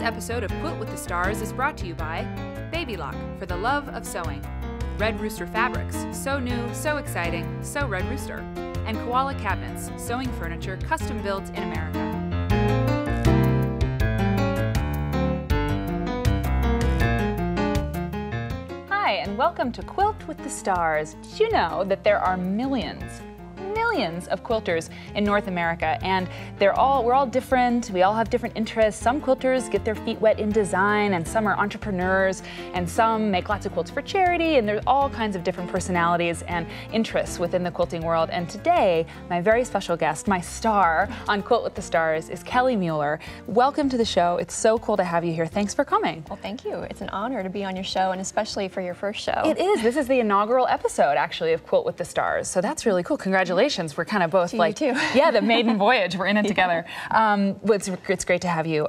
episode of Quilt with the Stars is brought to you by Baby Lock, for the love of sewing, Red Rooster Fabrics, so new, so exciting, so Red Rooster, and Koala Cabinets, sewing furniture custom built in America. Hi, and welcome to Quilt with the Stars. Did you know that there are millions of quilters in North America, and we're all different. We all have different interests. Some quilters get their feet wet in design, and some are entrepreneurs, and some make lots of quilts for charity, and there's all kinds of different personalities and interests within the quilting world. And today, my very special guest, my star on Quilt with the Stars, is Kelly Mueller. Welcome to the show. It's so cool to have you here. Thanks for coming. Well, thank you. It's an honor to be on your show, and especially for your first show. It is. This is the inaugural episode, actually, of Quilt with the Stars, so that's really cool. Congratulations. We're kind of both like, yeah, the maiden voyage. We're in it together. It's great to have you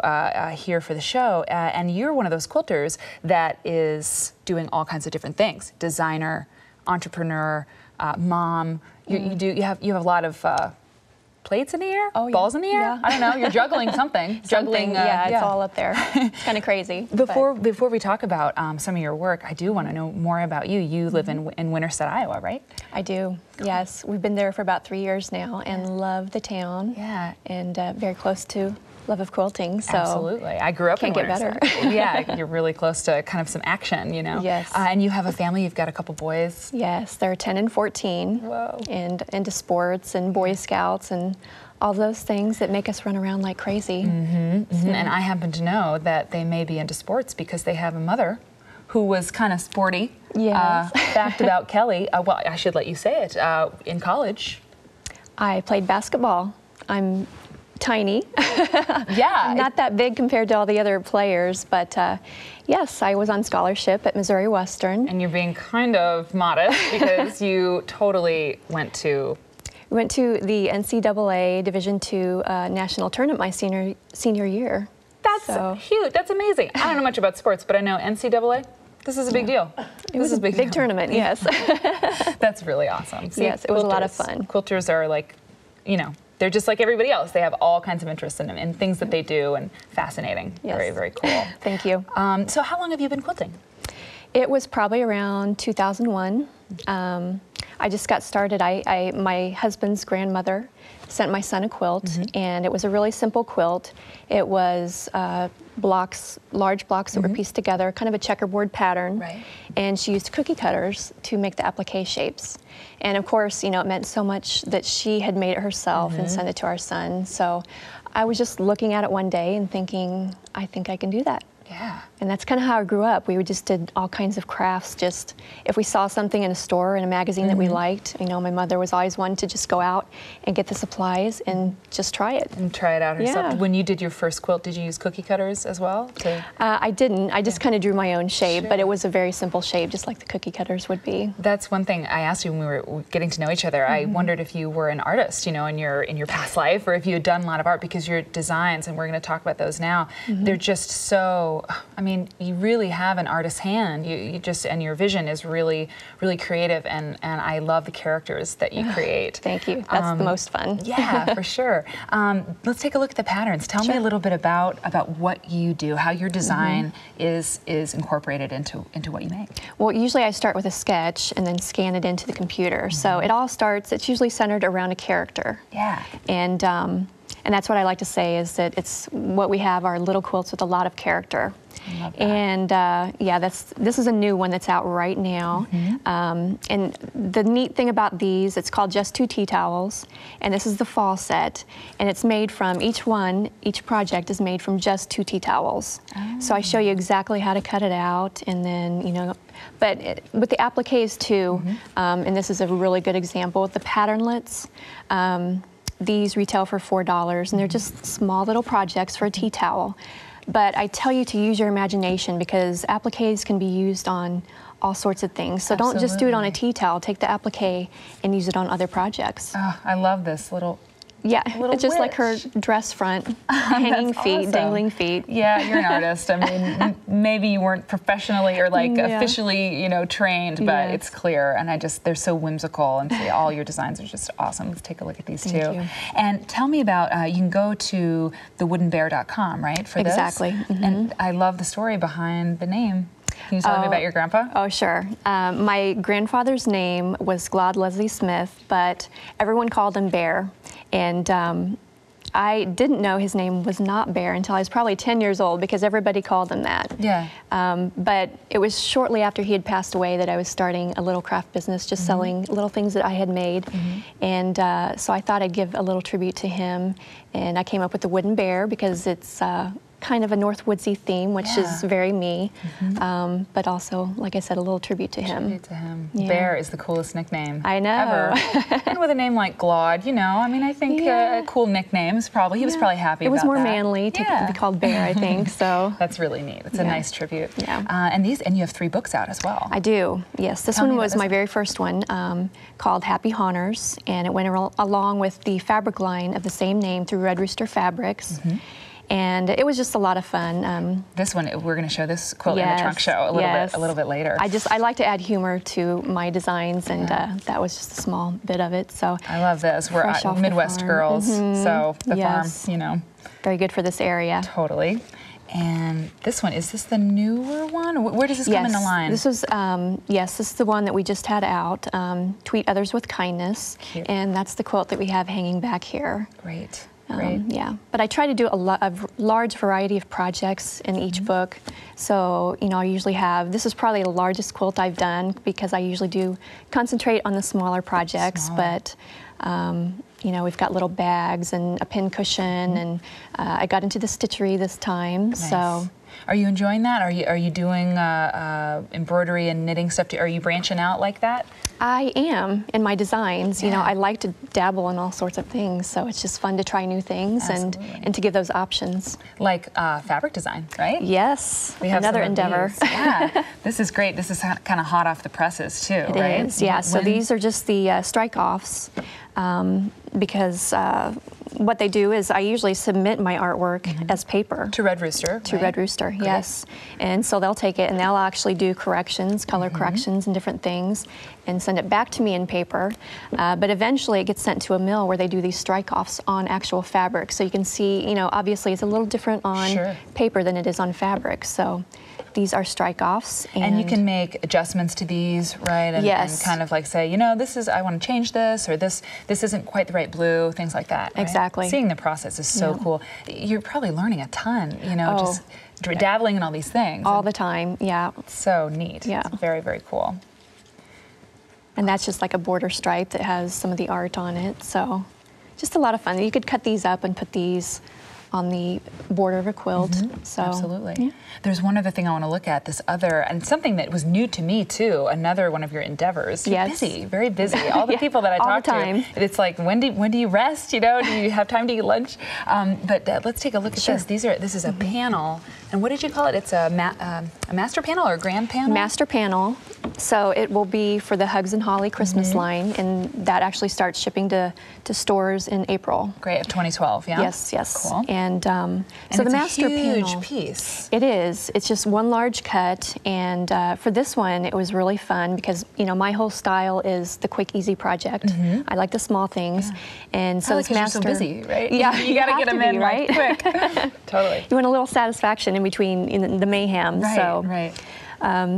here for the show. And you're one of those quilters that is doing all kinds of different things: designer, entrepreneur, mom. You have a lot of plates in the air, balls in the air. Yeah. I don't know. You're juggling something. Juggling. It's all up there. It's kind of crazy. Before we talk about some of your work, I do want to know more about you. You live in Winterset, Iowa, right? I do. Cool. Yes, we've been there for about 3 years now, and love the town. Yeah, and very close to love of quilting. So absolutely, I grew up in Winterset. Can't get better. Yeah, you're really close to kind of some action, you know. Yes. And you have a family. You've got a couple boys. Yes, they're 10 and 14. Whoa. And into sports and Boy Scouts and all those things that make us run around like crazy. And I happen to know that they may be into sports because they have a mother who was kind of sporty. Yes. Fact about Kelly, well, I should let you say it, in college. I played basketball. I'm tiny. Yeah. Not that big compared to all the other players, but yes, I was on scholarship at Missouri Western. And you're being kind of modest because you totally went to... We went to the NCAA Division II national tournament my senior year. That's huge. That's amazing. I don't know much about sports, but I know NCAA. This is a big deal. It was a big tournament, yes. That's really awesome. See, yes, it was a lot of fun. Quilters are like, you know, they're just like everybody else. They have all kinds of interests in them and things that they do, and fascinating. Yes. Very, very cool. Thank you. So how long have you been quilting? It was probably around 2001. I just got started. My husband's grandmother sent my son a quilt, and it was a really simple quilt. It was large blocks that were pieced together, kind of a checkerboard pattern. Right. And she used cookie cutters to make the applique shapes. And of course, you know, it meant so much that she had made it herself and sent it to our son. So I was just looking at it one day and thinking, I think I can do that. Yeah. And that's kind of how I grew up. We just did all kinds of crafts. Just if we saw something in a store, in a magazine that we liked, you know, my mother was always one to just go out and get the supplies and just try it. And try it out herself. Yeah. When you did your first quilt, did you use cookie cutters as well? I didn't. I just kind of drew my own shape, but it was a very simple shape, just like the cookie cutters would be. That's one thing I asked you when we were getting to know each other. I wondered if you were an artist, you know, in your past life, or if you had done a lot of art, because your designs, and we're going to talk about those now, they're just so, I mean, you really have an artist's hand. You just, and your vision is really, really creative, and I love the characters that you create. Thank you. That's the most fun. Yeah, for sure. Let's take a look at the patterns. Tell me a little bit about what you do, how your design is incorporated into what you make. Well, usually I start with a sketch and then scan it into the computer. So it all starts, it's usually centered around a character. Yeah. And that's what I like to say, is that it's what we have are little quilts with a lot of character. I love that. And yeah, this is a new one that's out right now. And the neat thing about these, it's called Just Two Tea Towels, and this is the fall set, and it's made from each project is made from just 2 tea towels. So I show you exactly how to cut it out, and then, you know, but with the appliques too, and this is a really good example with the patternlets. These retail for $4, and they're just small little projects for a tea towel. But I tell you to use your imagination, because appliques can be used on all sorts of things. So don't just do it on a tea towel. Take the applique and use it on other projects. Oh, I love this little Yeah, little it's just like her witch. dress front, hanging feet, awesome. dangling feet. Yeah, you're an artist. I mean, maybe you weren't professionally or like officially, you know, trained, but it's clear. And they're so whimsical, and all your designs are just awesome. Let's take a look at these Thank too. you. And tell me about, you can go to thewoodenbear.com, right, for this? Exactly. And I love the story behind the name. Can you tell me about your grandpa? Oh, sure. My grandfather's name was Claude Leslie Smith, but everyone called him Bear. And I didn't know his name was not Bear until I was probably 10 years old, because everybody called him that. Yeah. But it was shortly after he had passed away that I was starting a little craft business, just selling little things that I had made. And so I thought I'd give a little tribute to him. And I came up with the wooden bear because it's kind of a North Woodsy theme, which is very me, but also, like I said, a little tribute to him. Tribute to him. Yeah. Bear is the coolest nickname I know. ever. And with a name like Claude, you know, I mean, I think a cool nickname is probably, he was probably happy about that. It was more manly to be called Bear, I think, so. That's really neat. It's a nice tribute. Yeah. And you have 3 books out as well. I do, yes. This one was my very first one, called Happy Haunters, and it went along with the fabric line of the same name through Red Rooster Fabrics. And it was just a lot of fun. This one, we're going to show this quilt in the trunk show a little bit later. I like to add humor to my designs, and that was just a small bit of it. So I love this. We're Midwest girls, so the farm, you know. Very good for this area. Totally. And this one, is this the newer one? Where does this come in the line? This was, this is the one that we just had out, Tweet Others with Kindness. Cute. And that's the quilt that we have hanging back here. Great. Yeah, but I try to do a large variety of projects in each book. So, you know, I usually have, this is probably the largest quilt I've done, because I usually do concentrate on the smaller projects, but you know, we've got little bags and a pin cushion, and I got into the stitchery this time. Nice. So. Are you enjoying that? Are you doing embroidery and knitting stuff? Are you branching out like that? I am in my designs. You know, I like to dabble in all sorts of things, so it's just fun to try new things and to give those options. Like fabric design, right? Yes, we have another endeavor. Yeah, this is great. This is kind of hot off the presses too, right? It is, yeah. So these are just the strike-offs, because what they do is I usually submit my artwork as paper. To Red Rooster. To Red Rooster, yes. And so they'll take it and they'll actually do corrections, color corrections and different things, and send it back to me in paper. But eventually it gets sent to a mill where they do these strike-offs on actual fabric. So you can see, you know, obviously it's a little different on paper than it is on fabric. So these are strike-offs. And you can make adjustments to these, right? And, and kind of like say, you know, I want to change this, or this isn't quite the right blue, things like that. Right? Exactly. Seeing the process is so cool. You're probably learning a ton, you know, just dabbling in all these things. All the time, yeah. So neat. Yeah. It's very, very cool. And that's just like a border stripe that has some of the art on it. So just a lot of fun. You could cut these up and put these on the border of a quilt. So absolutely. There's one other thing I want to look at, this other, and something that was new to me too, another one of your endeavors. You're busy, very busy. All the people that I talk to, it's like, when do you rest, you know? Do you have time to eat lunch? But let's take a look at this. This is a panel, and what did you call it? It's a master panel or a grand panel? Master panel. So it will be for the Hugs and Holly Christmas line, and that actually starts shipping to stores in April. Great, of 2012, yeah? Yes, yes. Cool. And so it's the master a huge panel, piece. It is. It's just one large cut, and for this one, it was really fun because, you know, my whole style is the quick, easy project. I like the small things, and so this master. You're so busy, right? Yeah, you got to get them in right quick. Totally. You want a little satisfaction in between the mayhem. Right.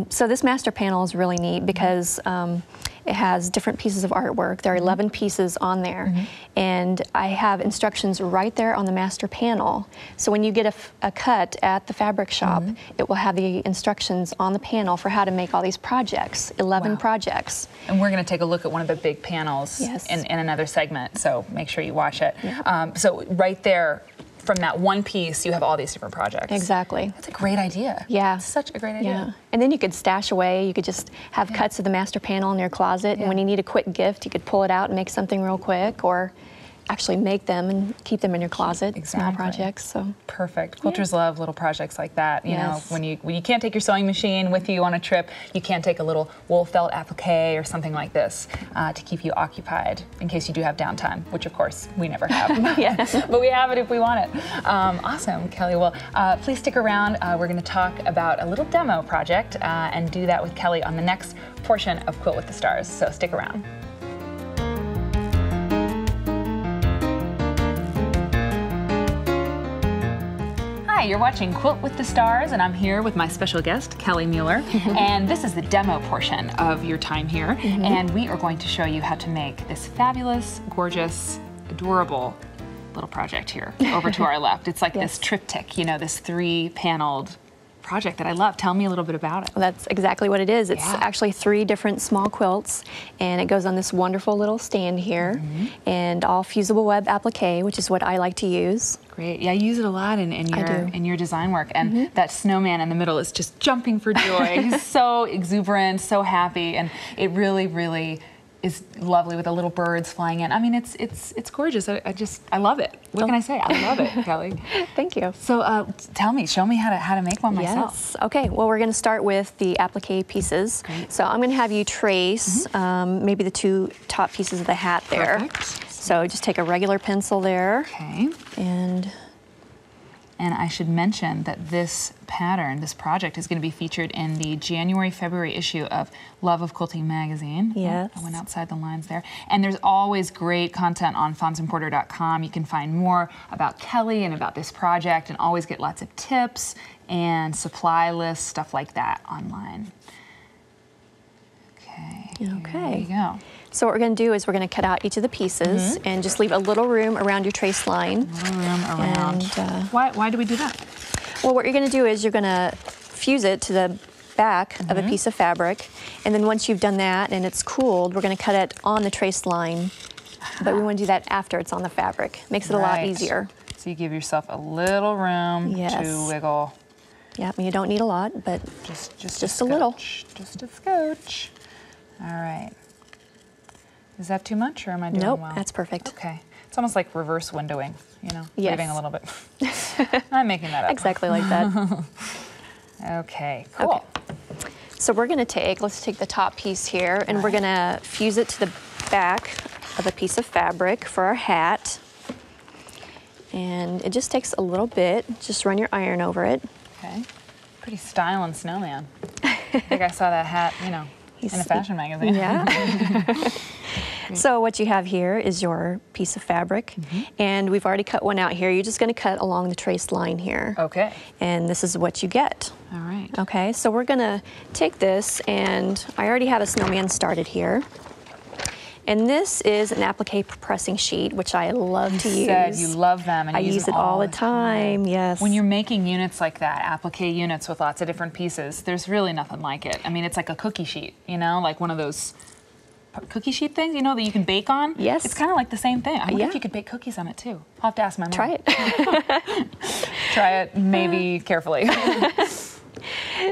So this master panel is really neat because it has different pieces of artwork. There are 11 pieces on there, and I have instructions right there on the master panel. So when you get a cut at the fabric shop, it will have the instructions on the panel for how to make all these projects, 11 projects. And we're going to take a look at one of the big panels in another segment, so make sure you watch it. So right there, from that one piece, you have all these different projects. Exactly. That's a great idea. Yeah. It's such a great idea. Yeah. And then you could stash away. You could just have cuts of the master panel in your closet, and when you need a quick gift, you could pull it out and make something real quick. Or actually make them and keep them in your closet. Exactly. Small projects. So perfect. Quilters love little projects like that. You know, Yes. when you can't take your sewing machine with you on a trip, you can't take a little wool felt applique or something like this to keep you occupied in case you do have downtime, which of course we never have. Yes. But we have it if we want it. Awesome, Kelly. Well, please stick around. We're going to talk about a little demo project and do that with Kelly on the next portion of Quilt with the Stars. So stick around. Hi, you're watching Quilt with the Stars, and I'm here with my special guest, Kelly Mueller. And this is the demo portion of your time here. And we are going to show you how to make this fabulous, gorgeous, adorable little project here over to our left. It's like this triptych, you know, this 3-paneled project that I love. Tell me a little bit about it. Well, that's exactly what it is. It's actually 3 different small quilts, and it goes on this wonderful little stand here, and all fusible web applique, which is what I like to use. Great. Yeah, I use it a lot in your design work. And that snowman in the middle is just jumping for joy. He's so exuberant, so happy, and it really, really is lovely with the little birds flying in. I mean, it's gorgeous. I love it. What can I say? I love it, Kelly. Thank you. So show me how to make one myself. Yes. Okay. Well, we're going to start with the applique pieces. Great. So I'm going to have you trace maybe the 2 top pieces of the hat there. Perfect. So just take a regular pencil there. Okay. And I should mention that this pattern, this project, is going to be featured in the January-February issue of Love of Quilting magazine. Yes. I went outside the lines there. And there's always great content on FonsandPorter.com. You can find more about Kelly and about this project and always get lots of tips and supply lists, stuff like that online. Okay. There you go. So what we're going to do is we're going to cut out each of the pieces and just leave a little room around your trace line. A little room around. And, why do we do that? Well, what you're going to do is you're going to fuse it to the back of a piece of fabric, and then once you've done that and it's cooled, we're going to cut it on the trace line. But we want to do that after it's on the fabric. Makes it a lot easier. So you give yourself a little room to wiggle. Yeah, you don't need a lot, but just a little. Just a scotch. All right. Is that too much, or am I doing well? Nope, that's perfect. Okay. It's almost like reverse windowing, you know, Yes. leaving a little bit. I'm making that up. Exactly like that. Okay, cool. Okay. So we're going to let's take the top piece here, and we're going to fuse it to the back of a piece of fabric for our hat. And it just takes a little bit. Just run your iron over it. Okay. Pretty styling snowman. I think I saw that hat, you know, in a fashion magazine. Yeah. So what you have here is your piece of fabric, and we've already cut one out here. You're just going to cut along the trace line here. Okay. And this is what you get. All right. Okay, so we're going to take this, and I already have a snowman started here. And this is an applique pressing sheet, which I love to use. You said you love them, and I use it all the time. Yes. When you're making units like that, applique units with lots of different pieces, there's really nothing like it. I mean, it's like a cookie sheet, you know, like one of those cookie sheet things, you know, that you can bake on. Yes. It's kind of like the same thing. I wonder if you could bake cookies on it too. I'll have to ask my mom. Try it. Try it, maybe carefully.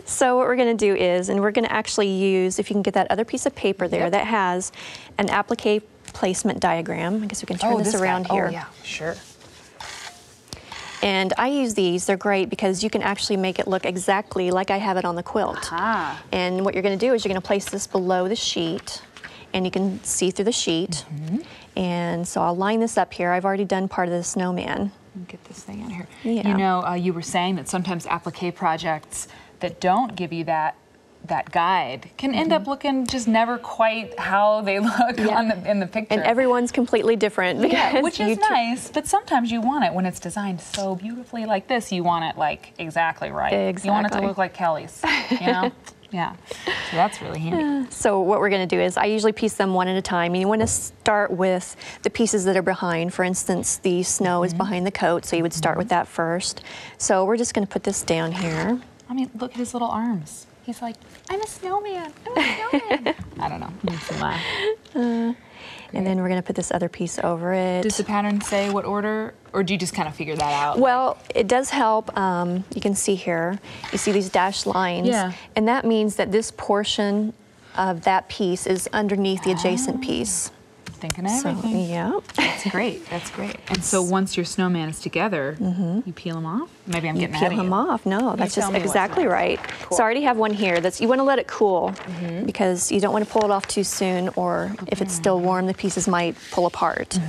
So what we're going to do is, and we're going to actually use, if you can get that other piece of paper there that has an applique placement diagram. I guess we can turn this around here. Oh, yeah, sure. And I use these. They're great because you can actually make it look exactly like I have it on the quilt. And what you're going to do is you're going to place this below the sheet, and you can see through the sheet. And so I'll line this up here. I've already done part of the snowman. Get this thing out here. Yeah. You know, you were saying that sometimes applique projects that don't give you that guide can end up looking just never quite how they look in the picture. And everyone's completely different. Yeah, which is nice, but sometimes you want it when it's designed so beautifully like this, you want it like exactly right. Exactly. You want it to look like Kelly's, you know? Yeah, so that's really handy. So what we're going to do is I usually piece them one at a time. And you want to start with the pieces that are behind. For instance, the snow is behind the coat, so you would start with that first. So we're just going to put this down here. I mean, look at his little arms. He's like, I'm a snowman. I'm a snowman. I don't know. Makes me laugh. And then we're going to put this other piece over it. Does the pattern say what order, or do you just kind of figure that out? Well, it does help. You can see here, you see these dashed lines. Yeah. And that means that this portion of that piece is underneath the adjacent piece. thinking of everything. So, yeah. That's great. That's great. And so once your snowman is together, you peel them off? Maybe I'm getting ahead of you. Peel them off. No, that's just exactly right. Cool. So I already have one here. You want to let it cool because you don't want to pull it off too soon, or if it's still warm, the pieces might pull apart.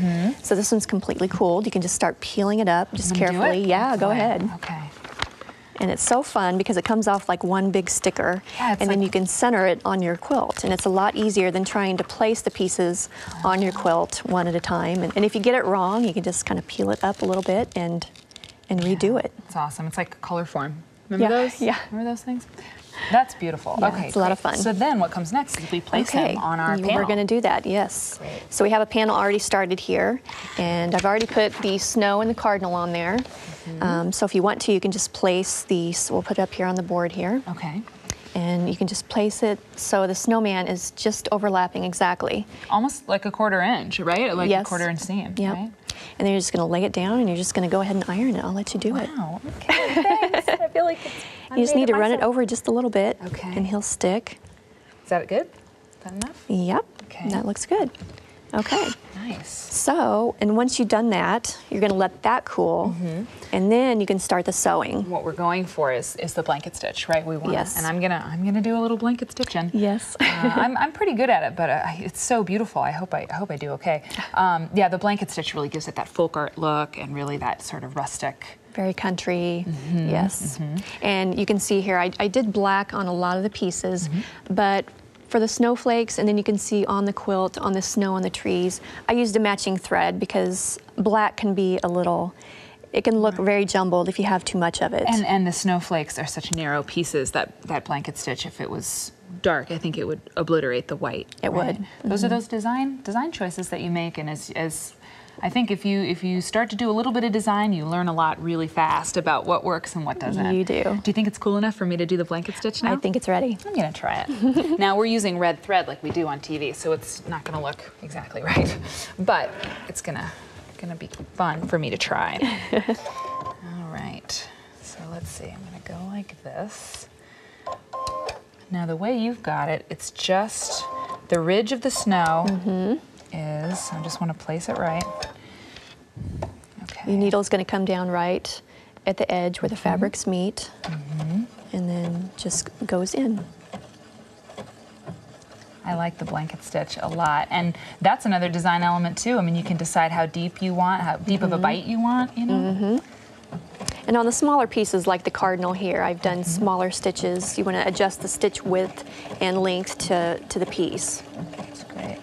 So this one's completely cooled. You can just start peeling it up just carefully. Yeah, go ahead. Okay. And it's so fun because it comes off like one big sticker, Yeah, and then you can center it on your quilt. And it's a lot easier than trying to place the pieces on your quilt one at a time. And if you get it wrong, you can just kind of peel it up a little bit and redo it. It's awesome. It's like color form. Remember those? Yeah. Remember those things? That's beautiful. Yeah, okay, it's a lot of fun. So then what comes next is we place them on our panel. We're going to do that, yes. Great. So we have a panel already started here, and I've already put the snow and the cardinal on there. So if you want to, you can just place these. We'll put it up here on the board here. Okay. And you can just place it so the snowman is just overlapping exactly. Almost like a 1/4 inch, right? Like Yes. a 1/4 inch seam, Yep. right? And then you're just going to lay it down, and you're just going to go ahead and iron it. I'll let you do it. Wow, okay, thanks. I feel like You just need to run it over just a little bit, Okay. and he'll stick. Is that good? Is that enough? Yep, Okay. that looks good. Okay. Nice. So, and once you've done that, you're going to let that cool, and then you can start the sewing. What we're going for is the blanket stitch, right? We want. Yes. And I'm gonna do a little blanket stitching. Yes. I'm pretty good at it, but it's so beautiful. I hope I do okay. Yeah, the blanket stitch really gives it that folk art look and really that sort of rustic. Very country, yes. And you can see here, I did black on a lot of the pieces, but for the snowflakes, and then you can see on the quilt, on the snow on the trees, I used a matching thread because black can be a little, it can look very jumbled if you have too much of it. And the snowflakes are such narrow pieces that blanket stitch, if it was dark, I think it would obliterate the white. It would. Those are those design choices that you make, and as I think if you start to do a little bit of design, you learn a lot really fast about what works and what doesn't. You do. Do you think it's cool enough for me to do the blanket stitch now? I think it's ready. I'm gonna try it. Now we're using red thread like we do on TV, so it's not gonna look exactly right, but it's gonna be fun for me to try. All right, so let's see. I'm gonna go like this. Now the way you've got it, it's just the ridge of the snow is, I just want to place it right. Okay. Your needle's going to come down right at the edge where the fabrics meet, and then just goes in. I like the blanket stitch a lot, and that's another design element too. I mean, you can decide how deep you want, how deep of a bite you want, you know? And on the smaller pieces like the cardinal here, I've done smaller stitches. You want to adjust the stitch width and length to the piece. That's great.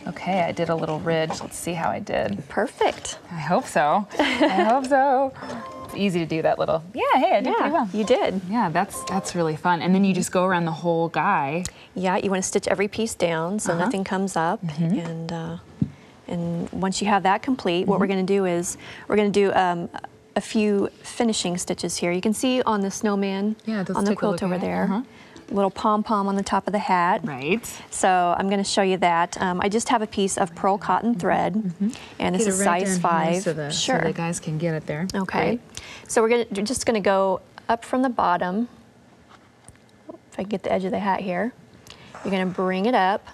Okay, I did a little ridge. Let's see how I did. Perfect. I hope so. I hope so. It's easy to do that little. Yeah, hey, I did pretty well. You did. Yeah, that's really fun. And then you just go around the whole guy. Yeah, you want to stitch every piece down so nothing comes up. And once you have that complete, what we're going to do is we're going to do a few finishing stitches here. You can see on the snowman, on the quilt over there, little pom-pom on the top of the hat. Right. So I'm going to show you that. I just have a piece of pearl cotton thread, and this is size 5. So the guys can get it there. Okay. Great. So we're just going to go up from the bottom. If I can get the edge of the hat here. You're going to bring it up,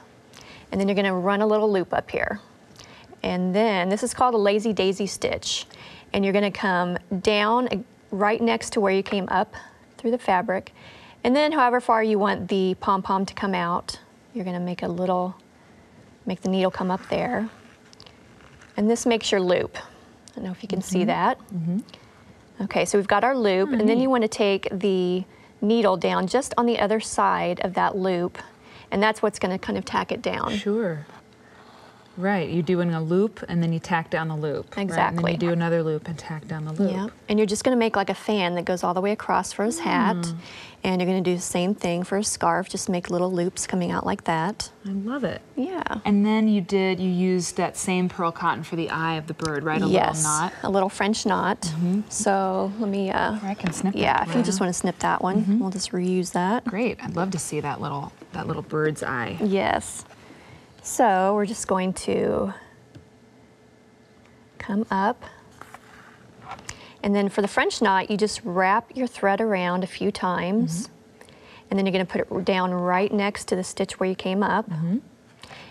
and then you're going to run a little loop up here. And then this is called a lazy daisy stitch. And you're going to come down right next to where you came up through the fabric. And then however far you want the pom-pom to come out, you're going to make the needle come up there. And this makes your loop. I don't know if you can see that. Okay, so we've got our loop, and then you want to take the needle down just on the other side of that loop, and that's what's going to kind of tack it down. Sure. Right, you're doing a loop and then you tack down the loop. Exactly. Right? And then you do another loop and tack down the loop. Yeah, and you're just going to make like a fan that goes all the way across for his hat, and you're going to do the same thing for his scarf, just make little loops coming out like that. I love it. Yeah. And then you used that same pearl cotton for the eye of the bird, right? A little knot. A little French knot. So let me, I can snip yeah, that if you just want to snip that one, we'll just reuse that. Great, I'd love to see that little bird's eye. Yes. So we're just going to come up, and then for the French knot, you just wrap your thread around a few times, and then you're going to put it down right next to the stitch where you came up,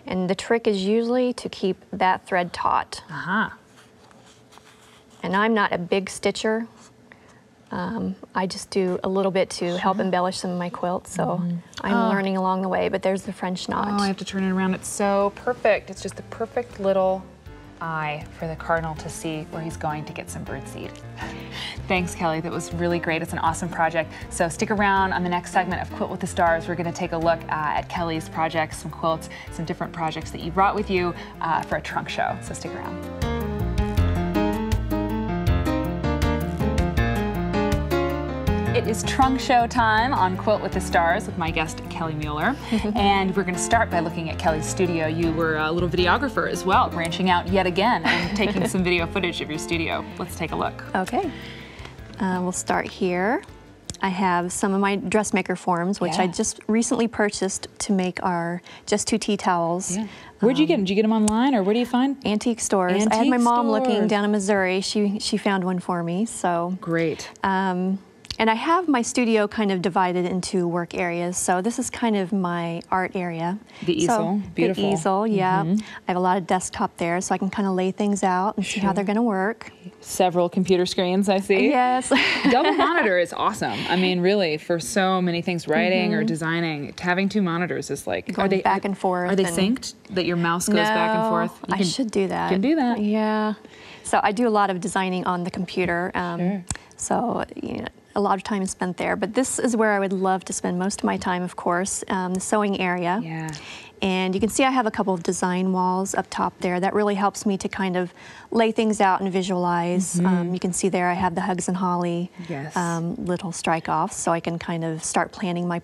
And the trick is usually to keep that thread taut. And I'm not a big stitcher. I just do a little bit to help embellish some of my quilts, so I'm learning along the way, but there's the French knot. Oh, I have to turn it around. It's so perfect. It's just the perfect little eye for the cardinal to see where he's going to get some birdseed. Thanks, Kelly. That was really great. It's an awesome project. So stick around on the next segment of Quilt with the Stars. We're going to take a look at Kelly's projects, some quilts, some different projects that you brought with you for a trunk show. So stick around. It is trunk show time on Quilt with the Stars with my guest, Kelly Mueller. And we're going to start by looking at Kelly's studio. You were a little videographer as well, branching out yet again and taking some video footage of your studio. Let's take a look. Okay. We'll start here. I have some of my dressmaker forms, which I just recently purchased to make our Just Two Tea Towels. Where'd you get them? Did you get them online, or where do you find? Antique stores. I had my mom looking down in Missouri. She found one for me, so. Great. And I have my studio kind of divided into work areas. So this is kind of my art area. The easel, beautiful. The easel, yeah. I have a lot of desktop there, so I can kind of lay things out and see how they're going to work. Several computer screens, I see. Yes. Double monitor is awesome. I mean, really, for so many things, writing or designing, having two monitors is like... Going back and forth. Are they synced, that your mouse goes back and forth? I should do that. You can do that. Yeah. So I do a lot of designing on the computer. So, you know, a lot of time is spent there, but this is where I would love to spend most of my time, of course, the sewing area. And you can see I have a couple of design walls up top there. That really helps me to kind of lay things out and visualize. You can see there I have the Hugs and Holly little strike-offs, so I can kind of start planning my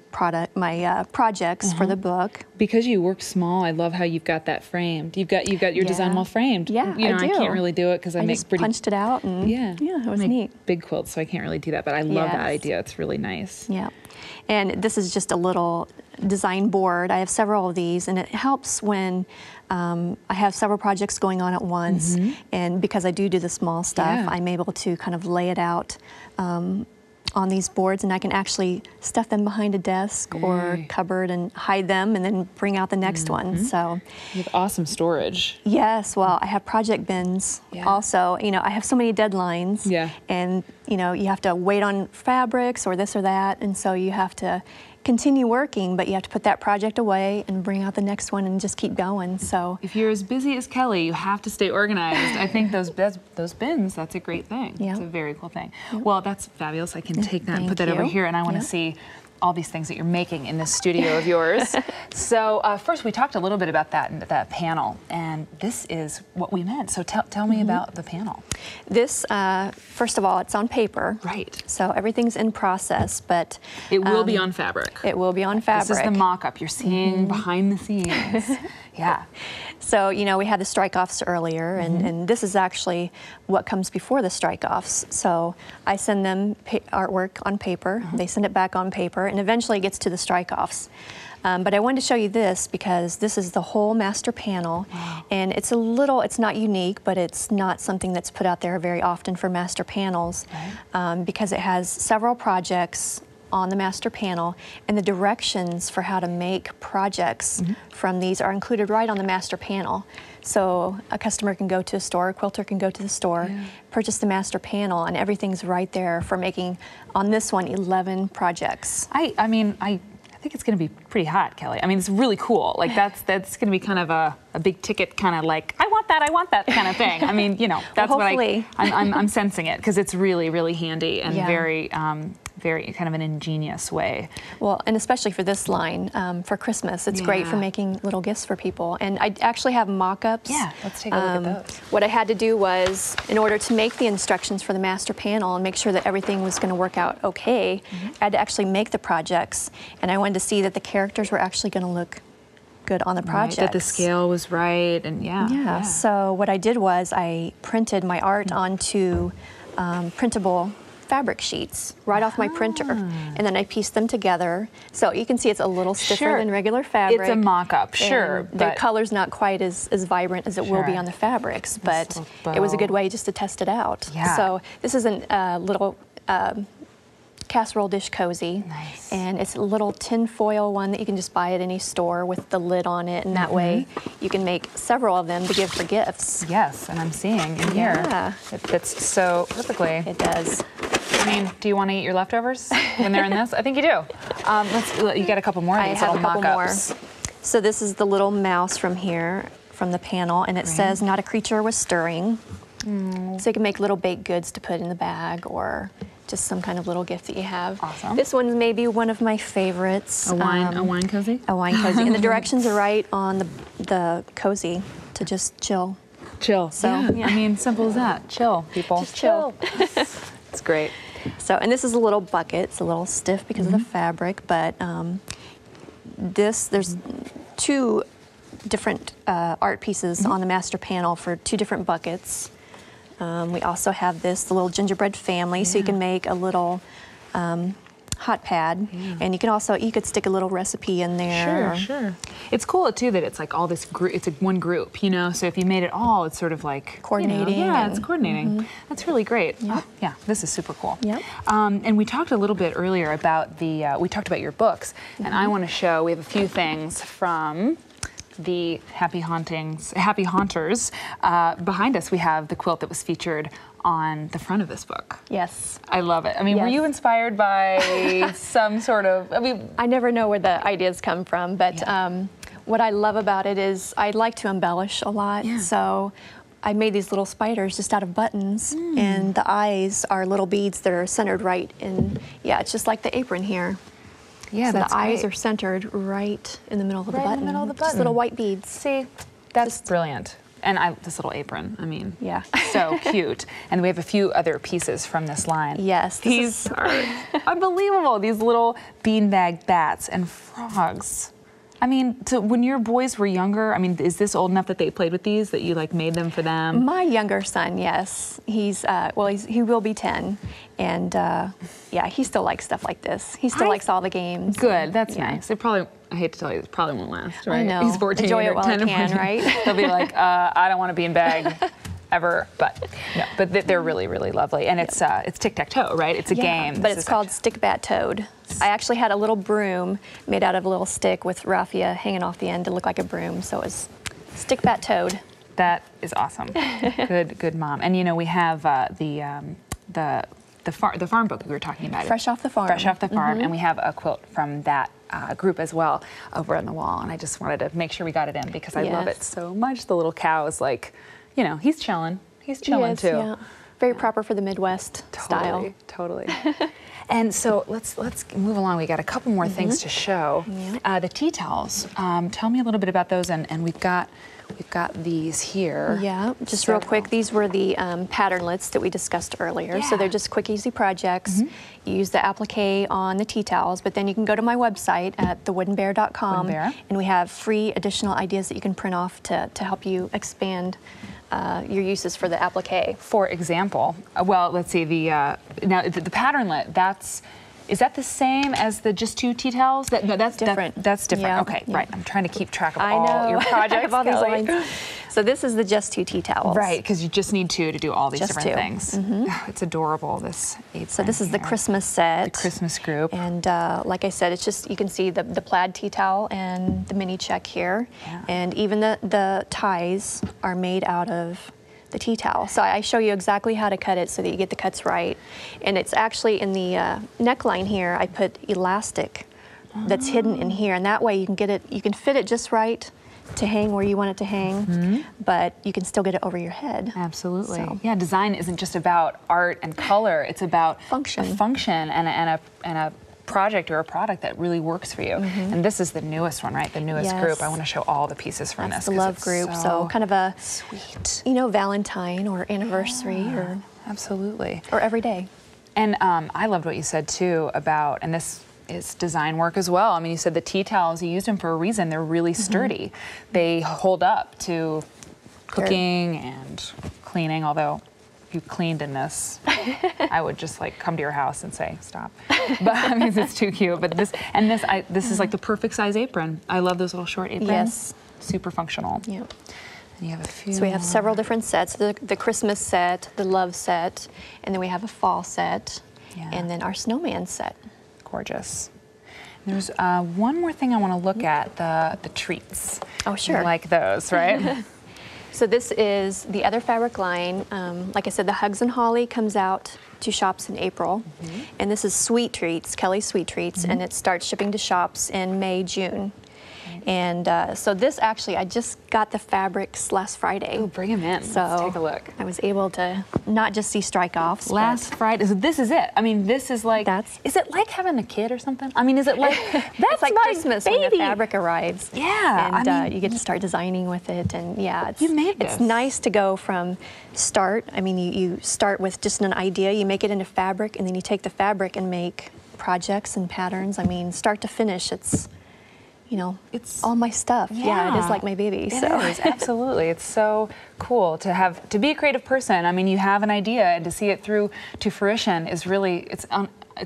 projects for the book. Because you work small, I love how you've got that framed. You've got your design wall framed. Yeah, you know, I do. I can't really do it because I make just punched it out, and it was neat. Big quilts, so I can't really do that, but I love that idea. It's really nice. Yeah, and this is just a little design board. I have several of these, and it helps when I have several projects going on at once, and because I do the small stuff, I'm able to kind of lay it out on these boards, and I can actually stuff them behind a desk or cupboard and hide them and then bring out the next one. So you have awesome storage. Yes, well, I have project bins also. You know, I have so many deadlines, and you know, you have to wait on fabrics or this or that, and so you have to continue working, but you have to put that project away and bring out the next one and just keep going. So if you're as busy as Kelly, you have to stay organized. I think those bins, that's a great thing. It's a very cool thing. Well, that's fabulous. I can take that and put that over here, and I want to see all these things that you're making in this studio of yours. So first we talked a little bit about that panel, and this is what we meant. So tell me about the panel. This, first of all, it's on paper. Right. So everything's in process, but it will be on fabric. It will be on fabric. This is the mock-up. You're seeing behind the scenes. So, you know, we had the strike-offs earlier, and this is actually what comes before the strike-offs. So I send them artwork on paper, they send it back on paper, and eventually it gets to the strike-offs. But I wanted to show you this because this is the whole master panel, and it's it's not unique, but it's not something that's put out there very often for master panels, because it has several projects on the master panel, and the directions for how to make projects from these are included right on the master panel. So a customer can go to a store, a quilter can go to the store, purchase the master panel, and everything's right there for making, on this one, 11 projects. I mean, I think it's going to be pretty hot, Kelly. I mean, it's really cool. Like that's going to be kind of a big ticket, kind of like I want that kind of thing. I mean, you know, that's well, what I'm sensing it, because it's really, really handy and very kind of an ingenious way. Well, and especially for this line, for Christmas, it's great for making little gifts for people. And I actually have mock-ups. Yeah, let's take a look at those. What I had to do was, in order to make the instructions for the master panel and make sure that everything was going to work out okay, I had to actually make the projects, and I wanted to see that the characters were actually going to look good on the project. That the scale was right, and So what I did was I printed my art onto printable fabric sheets right off my printer, and then I pieced them together. So you can see it's a little stiffer than regular fabric. It's a mock-up, The color's not quite as vibrant as it will be on the fabrics, but it was a good way just to test it out. So this is a little casserole dish cozy. Nice. And it's a little tin foil one that you can just buy at any store with the lid on it, and that way you can make several of them to give for gifts. Yes, and I'm seeing in here it fits so perfectly. It does. I mean, do you want to eat your leftovers when they're in this? I think you do. You get a couple more of these little mock-ups. So this is the little mouse from here, from the panel, and it says, "Not a creature was stirring." So you can make little baked goods to put in the bag, or just some kind of little gift that you have. Awesome. This one's maybe one of my favorites. A wine cozy? A wine cozy. And the directions are right on the cozy to just chill. Chill. So, yeah. I mean, simple as that. Chill, people. Just chill. It's great. So, and this is a little bucket. It's a little stiff because of the fabric, but there's two different art pieces on the master panel for two different buckets. We also have the little gingerbread family, so you can make a little hot pad, and you could stick a little recipe in there. Sure. It's cool too that it's like all this group. It's like one group, you know. So if you made it all, it's sort of like coordinating. It's coordinating. That's really great. Yep. Yeah, this is super cool. Yep. And we talked a little bit earlier about we talked about your books, and I want to show. We have a few things from the Happy Haunters. Behind us, we have the quilt that was featured on the front of this book. Yes. I love it. I mean, were you inspired by some sort of, I never know where the ideas come from, but what I love about it is I like to embellish a lot. Yeah. So I made these little spiders just out of buttons, and the eyes are little beads that are centered right in, it's just like the apron here. Yeah, so that's the eyes great. are centered right in the middle of the button. in the middle of the Just button. little white beads. See, that's brilliant. And this little apron, I mean, so cute. And we have a few other pieces from this line. Yes. These are unbelievable. These little beanbag bats and frogs. I mean, when your boys were younger, I mean, is this old enough that they played with these, that you like made them for them? My younger son, yes. He will be 10. And he still likes stuff like this. He still likes all the games. Good, that's nice. It probably, I hate to tell you, it probably won't last, right? I know. He's 14 Enjoy it or while 10 I can, right? He'll be like, I don't want to be in bag ever, but no, but they're really, really lovely. And it's tic-tac-toe, right? It's a game. But it's called Stick Bat Toad. I actually had a little broom made out of a little stick with raffia hanging off the end to look like a broom, so it's Stick Bat Toad. That is awesome. Good mom. And you know, we have the farm book we were talking about. Fresh Off the Farm. Fresh Off the Farm, and we have a quilt from that group as well over on the wall. And I just wanted to make sure we got it in because I love it so much. The little cow is like, you know, he's chilling. He's chilling too. Yeah. Very proper for the Midwest style. Totally. And so let's move along. We got a couple more things to show. Yeah. The tea towels. Tell me a little bit about those. And we've got these here. Yeah, just real quick, these were the patternlets that we discussed earlier. Yeah. So they're just quick, easy projects. You use the applique on the tea towels, but then you can go to my website at thewoodenbear.com, and we have free additional ideas that you can print off to help you expand your uses for the applique. For example, well, let's see, now the patternlet, is that the same as the just two tea towels? No, that's different. That's different. Yeah. Okay, right. I'm trying to keep track of all your projects. I have all these lines. So this is the just two tea towels. Right, because you just need two to do all these different things. Oh, it's adorable, this apron. So this is the Christmas set. The Christmas group. And like I said, it's just, you can see the plaid tea towel and the mini check here. Yeah. And even the ties are made out of the tea towel. So I show you exactly how to cut it so that you get the cuts right. And it's actually in the neckline here, I put elastic that's hidden in here. And that way you can get it, you can fit it just right to hang where you want it to hang, but you can still get it over your head. Absolutely. So. Yeah, design isn't just about art and color. It's about function and a project or a product that really works for you. And this is the newest one, right? The newest group. I want to show all the pieces from That's this. The love group. So kind of a sweet, you know, Valentine or anniversary or absolutely, or every day. And I loved what you said too about, and this is design work as well. I mean, you said the tea towels, you used them for a reason. They're really sturdy. They hold up to cooking and cleaning, although if you cleaned in this, I would just like come to your house and say, stop. But I mean, it's too cute. But this is like the perfect size apron. I love those little short aprons. Yes. Super functional. Yeah. And you have a few. So we have several different sets, the Christmas set, the love set, and then we have a fall set. Yeah. And then our snowman set. Gorgeous. There's one more thing I want to look at, the treats. Oh, sure. I like those, right? So this is the other fabric line. Like I said, the Hugs and Holly comes out to shops in April. And this is Sweet Treats, Kelly's Sweet Treats, and it starts shipping to shops in May, June. And so this actually, I just got the fabrics last Friday. Oh, bring them in. So let's take a look. I was able to not just see strike-offs. Last Friday, so this is it. I mean, this is like, is it like having a kid or something? I mean, is it like, that's it's like my Christmas baby. when the fabric arrives. Yeah. And I mean, you get to start designing with it. And yeah, you made this. It's nice to go from start. I mean, you start with just an idea, you make it into fabric, and then you take the fabric and make projects and patterns. I mean, start to finish, it's, you know, it's all my stuff. Yeah, it is like my baby. It so is, absolutely. It's so cool to be a creative person. I mean, you have an idea, and to see it through to fruition is really, it's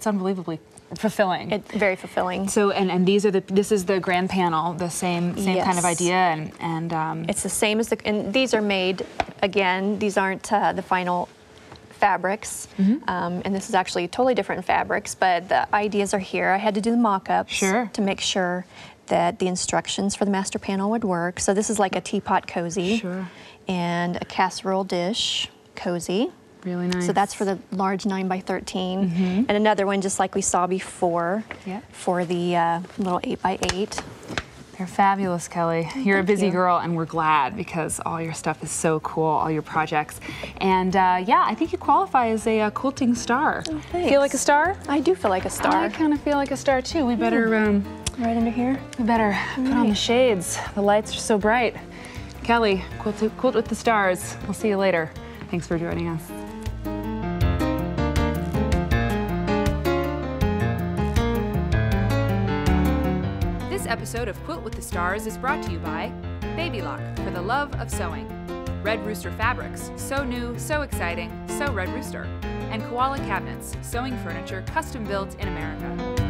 unbelievably fulfilling. It's very fulfilling. So, and this is the grand panel, the same kind of idea, and it's the same as and these are made, again, these aren't the final fabrics, and this is actually totally different fabrics, but the ideas are here. I had to do the mock-ups to make sure that the instructions for the master panel would work. So this is like a teapot cozy and a casserole dish cozy. Really nice. So that's for the large 9x13, and another one just like we saw before for the little 8x8. They're fabulous, Kelly. You're a busy girl, and we're glad because all your stuff is so cool, all your projects. And yeah, I think you qualify as a quilting star. Oh, thanks. Feel like a star? I do feel like a star. I kind of feel like a star too. We better right under here. We better put on the shades. The lights are so bright. Kelly, Quilt with the Stars. We'll see you later. Thanks for joining us. This episode of Quilt with the Stars is brought to you by Baby Lock, for the love of sewing, Red Rooster Fabrics, so new, so exciting, so Red Rooster, and Koala Cabinets, sewing furniture custom built in America.